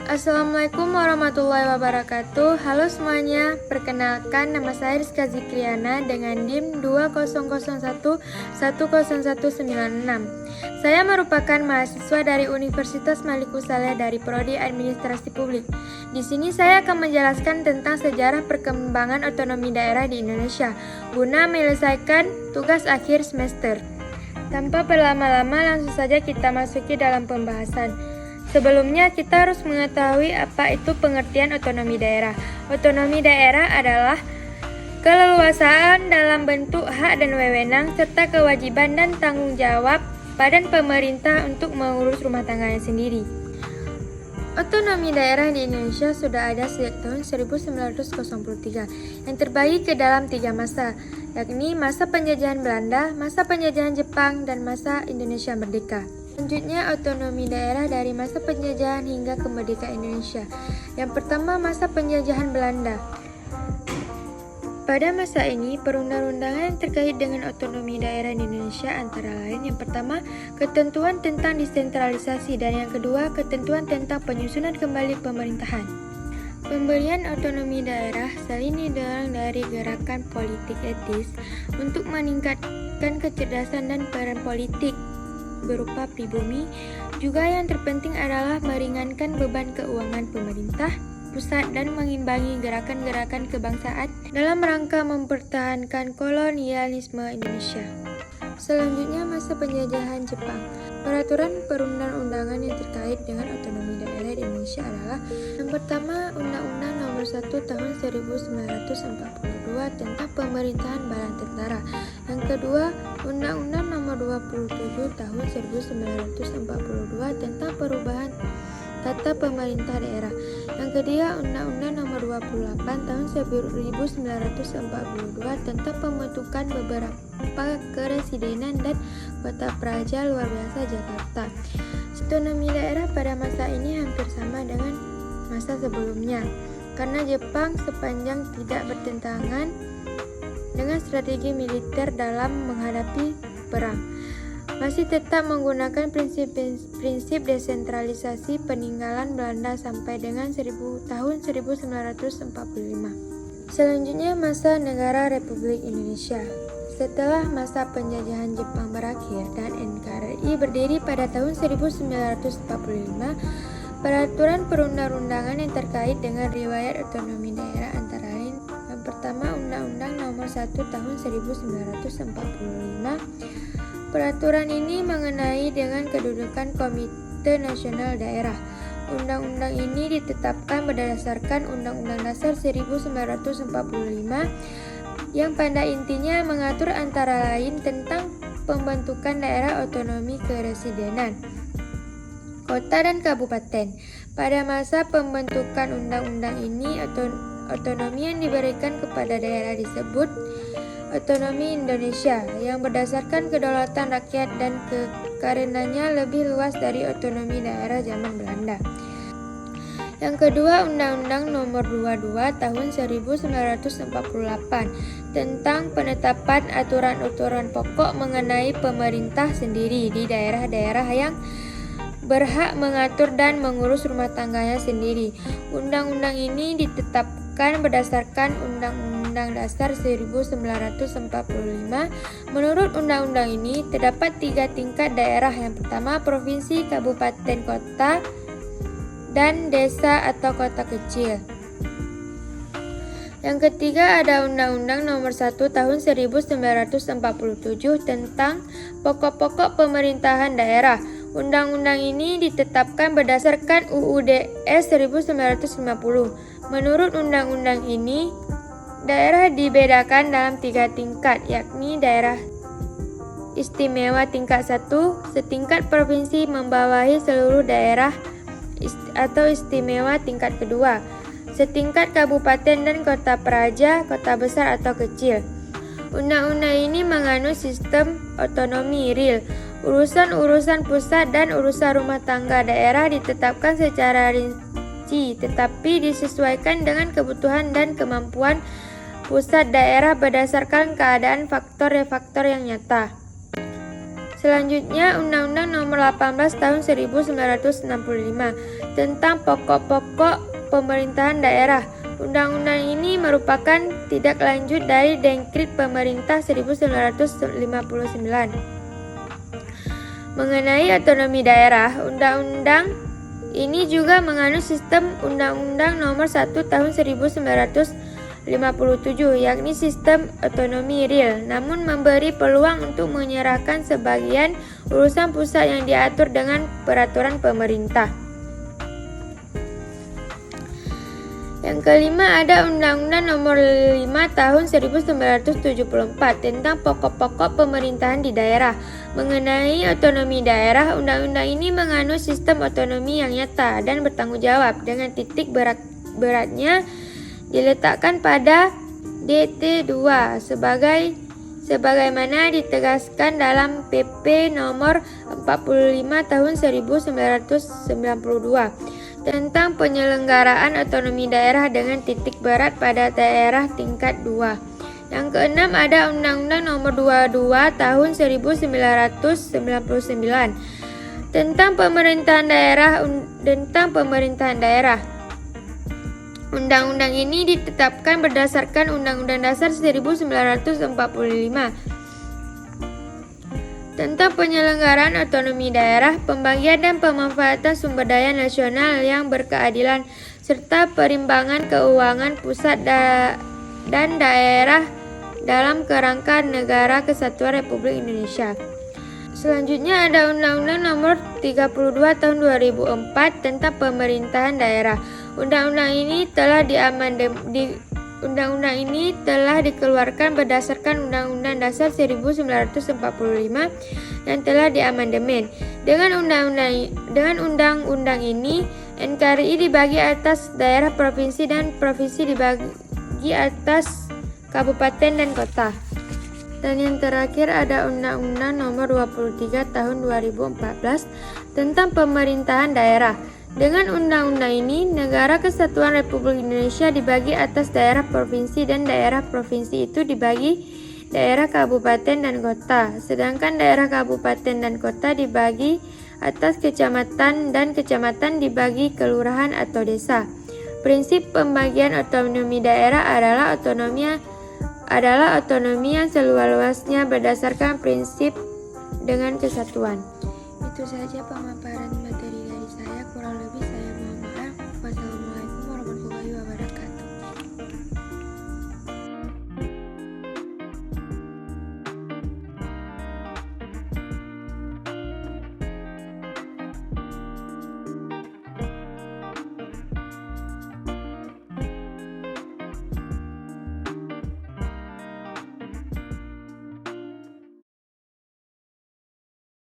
Assalamualaikum warahmatullahi wabarakatuh. Halo semuanya, perkenalkan nama saya Rizka Zikriana dengan NIM 2001100196. Saya merupakan mahasiswa dari Universitas Maliku Saleh dari Prodi Administrasi Publik. Di sini saya akan menjelaskan tentang sejarah perkembangan otonomi daerah di Indonesia guna menyelesaikan tugas akhir semester. Tanpa berlama-lama, langsung saja kita masuki dalam pembahasan. Sebelumnya, kita harus mengetahui apa itu pengertian otonomi daerah. Otonomi daerah adalah keleluasaan dalam bentuk hak dan wewenang serta kewajiban dan tanggung jawab badan pemerintah untuk mengurus rumah tangganya sendiri. Otonomi daerah di Indonesia sudah ada sejak tahun 1903 yang terbagi ke dalam 3 masa, yakni masa penjajahan Belanda, masa penjajahan Jepang, dan masa Indonesia Merdeka. Selanjutnya, otonomi daerah dari masa penjajahan hingga kemerdekaan Indonesia. Yang pertama, masa penjajahan Belanda. Pada masa ini, perundang-undangan yang terkait dengan otonomi daerah di Indonesia antara lain yang pertama, ketentuan tentang desentralisasi, dan yang kedua, ketentuan tentang penyusunan kembali pemerintahan. Pemberian otonomi daerah selain didorong dari gerakan politik etis untuk meningkatkan kecerdasan dan peran politik berupa pribumi, juga yang terpenting adalah meringankan beban keuangan pemerintah pusat dan mengimbangi gerakan-gerakan kebangsaan dalam rangka mempertahankan kolonialisme Indonesia. Selanjutnya, masa penjajahan Jepang. Peraturan perundang-undangan yang terkait dengan otonomi daerah di Indonesia adalah yang pertama, Undang-Undang Nomor 1 Tahun 1942 tentang Pemerintahan Bala Tentara. Yang kedua, Undang-Undang Nomor 27 Tahun 1942 tentang Perubahan Tata Pemerintah Daerah. Yang ketiga, Undang-Undang Nomor 28 Tahun 1942 tentang pembentukan beberapa keresidenan dan kota praja luar biasa Jakarta. Otonomi daerah pada masa ini hampir sama dengan masa sebelumnya, karena Jepang sepanjang tidak bertentangan dengan strategi militer dalam menghadapi perang, masih tetap menggunakan prinsip desentralisasi peninggalan Belanda sampai dengan tahun 1945. Selanjutnya, masa Negara Republik Indonesia. Setelah masa penjajahan Jepang berakhir dan NKRI berdiri pada tahun 1945, peraturan perundang-undangan yang terkait dengan riwayat otonomi daerah antara lain yang pertama, Undang-Undang Nomor 1 Tahun 1945. Peraturan ini mengenai dengan kedudukan Komite Nasional Daerah. Undang-undang ini ditetapkan berdasarkan Undang-Undang Dasar 1945 yang pada intinya mengatur antara lain tentang pembentukan daerah otonomi keresidenan, kota dan kabupaten. Pada masa pembentukan undang-undang ini, otonomi yang diberikan kepada daerah disebut otonomi Indonesia yang berdasarkan kedaulatan rakyat dan karenanya lebih luas dari otonomi daerah zaman Belanda. Yang kedua, Undang-Undang Nomor 22 Tahun 1948 tentang penetapan aturan-aturan pokok mengenai pemerintah sendiri di daerah-daerah yang berhak mengatur dan mengurus rumah tangganya sendiri. Undang-undang ini ditetapkan berdasarkan Undang-Undang Dasar 1945. Menurut undang-undang ini, terdapat 3 tingkat daerah. Yang pertama, provinsi, kabupaten, kota, dan desa atau kota kecil. Yang ketiga, ada Undang-Undang Nomor 1 Tahun 1947 tentang pokok-pokok pemerintahan daerah. Undang-undang ini ditetapkan berdasarkan UUD-S 1950. Menurut undang-undang ini, daerah dibedakan dalam 3 tingkat, yakni daerah istimewa tingkat 1, setingkat provinsi membawahi seluruh daerah atau istimewa tingkat kedua, setingkat kabupaten dan kota praja, kota besar atau kecil. Undang-undang ini menganut sistem otonomi real. Urusan-urusan pusat dan urusan rumah tangga daerah ditetapkan secara rinci, tetapi disesuaikan dengan kebutuhan dan kemampuan pusat daerah berdasarkan keadaan faktor-faktor yang nyata. Selanjutnya, Undang-Undang Nomor 18 Tahun 1965 tentang pokok-pokok pemerintahan daerah. Undang-undang ini merupakan tindak lanjut dari Dekrit Pemerintah 1959. Mengenai otonomi daerah, undang-undang ini juga menganut sistem Undang-Undang Nomor 1 Tahun 1957, yakni sistem otonomi real, namun memberi peluang untuk menyerahkan sebagian urusan pusat yang diatur dengan peraturan pemerintah. Yang kelima ada Undang-Undang Nomor 5 Tahun 1974 tentang pokok-pokok pemerintahan di daerah. Mengenai otonomi daerah, undang-undang ini menganut sistem otonomi yang nyata dan bertanggung jawab dengan titik beratnya diletakkan pada DT2 sebagaimana ditegaskan dalam PP Nomor 45 Tahun 1992 tentang penyelenggaraan otonomi daerah dengan titik berat pada daerah tingkat 2. Yang keenam ada Undang-Undang Nomor 22 Tahun 1999 tentang pemerintahan daerah. Undang-undang ini ditetapkan berdasarkan Undang-Undang Dasar 1945 tentang penyelenggaraan otonomi daerah, pembagian dan pemanfaatan sumber daya nasional yang berkeadilan, serta perimbangan keuangan pusat dan daerah dalam kerangka Negara Kesatuan Republik Indonesia. Selanjutnya ada Undang-Undang Nomor 32 Tahun 2004 tentang pemerintahan daerah. Undang-undang ini telah dikeluarkan berdasarkan Undang-Undang Dasar 1945 yang telah diamandemen. Dengan undang-undang ini, NKRI dibagi atas daerah provinsi dan provinsi dibagi atas kabupaten dan kota. Dan yang terakhir ada Undang-Undang Nomor 23 Tahun 2014 tentang pemerintahan daerah. Dengan undang-undang ini, Negara Kesatuan Republik Indonesia dibagi atas daerah provinsi dan daerah provinsi itu dibagi daerah kabupaten dan kota. Sedangkan daerah kabupaten dan kota dibagi atas kecamatan dan kecamatan dibagi kelurahan atau desa. Prinsip pembagian otonomi daerah adalah otonomi yang seluas-luasnya berdasarkan prinsip dengan kesatuan. Itu saja pemaparan.